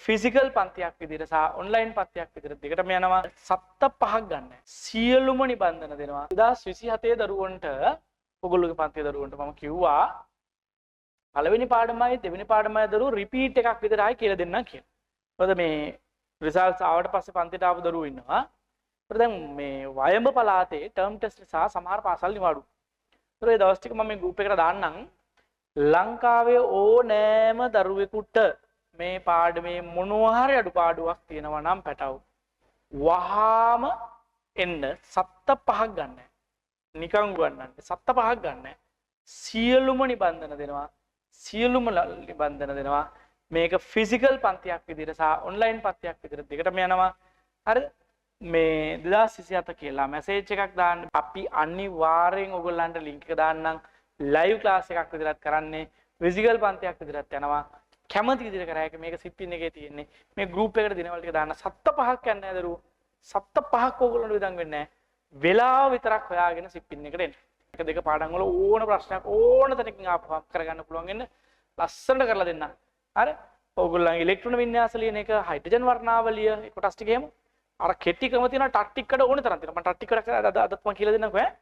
Physical පන්තියක් විදිහට සහ online පන්තියක් විදිහට දෙකටම යනවා. සත්ත පහක් ගන්න. සියලුම නිබන්ධන දෙනවා. 2027 දරුවන්ට ඔයගොල්ලෝගේ පන්තියේ දරුවන්ට මම කිව්වා පළවෙනි පාඩමයි දෙවෙනි පාඩමයි දරුවෝ රිපීට් එකක් විතර ආයි කියලා දෙන්නම් කියලා. මොකද මේ රිසල්ට්ස් ආවට පස්සේ පන්තිට ආපු දරුවෝ ඉන්නවා. ඒත් දැන් මේ වයඹ පළාතේ ටර්ම් ටෙස්ට් සහ සමහර පාසල් නිවාඩු. ඒත් ඒ දවස් ටික මම මේ ගෲප් එකට දාන්නම්. ලංකාවේ ඕනෑම දරුවෙකුට මේ පාඩමේ මොනවා හරි අඩුපාඩුවක් තියෙනවා නම් පැටව වහාම එන්න සත්ත පහක් ගන්න. නිකන් ගන්නන්න සත්ත පහක් ගන්න. සියලුම නිබන්ධන දෙනවා. සියලුම නිබන්ධන දෙනවා. මේක ෆිසිකල් පන්තියක් විදිහට සහ ඔන්ලයින් පන්තියක් විදිහට දෙකටම යනවා. හරිද? මේ 2027 කියලා මැසේජ් එකක් දාන්න. අපි අනිවාර්යෙන් ඔයගොල්ලන්ට ලින්ක් එක දාන්නම්. ලයිව් ක්ලාස් එකක් විදිහට කරන්නේ ෆිසිකල් පන්තියක් විදිහට යනවා. කැමති විදිහට කරා එක මේක සිප්පින් එකේ තියෙන්නේ. මේ ගෲප් එකට දිනවල ටික දාන්න. සත්ත පහක් යන්නේ නැහැ දරුවෝ. සත්ත පහක් ඕගොල්ලන්ට විදන් වෙන්නේ නැහැ. වෙලාව විතරක් හොයාගෙන සිප්පින් එකට එන්න. එක දෙක පාඩම් වල ඕන ප්‍රශ්නයක් ඕන තැනකින් ආපහු කරගන්න පුළුවන් වෙන්න ලස්සනට කරලා දෙන්න. හරි? ඕගොල්ලන්ගේ ඉලෙක්ට්‍රෝන වින්‍යාස ලියන එක, හයිඩ්‍රජන් වර්ණාවලිය, ඒ කොටස් ටික එහෙම. අර කෙටි ක්‍රම තියෙනවා ටක්ටික්කඩ ඕන තරම් තියෙනවා. මම ටක්ටික්කඩ අදත් මම කියලා දෙන්නම්කෝ ඈ.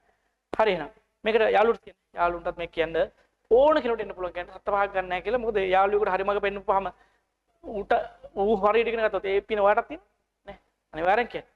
හරි එහෙනම්. මේකට යාළුවෝ තියෙන. යාළුවන්ටත් මේක කියන්න ඕන කෙනෙකුට එන්න පුළුවන් කියන්නේ සත්ත පහක් ගන්න නැහැ කියලා. මොකද යාළුවෙකුට හරි මග පෙන්නපුවාම ඌට ඌ හරියට ඉගෙන ගත්තොත් ඒ පින ඔයාටත් තියෙනවා නේ. අනිවාර්යෙන් කියන්න.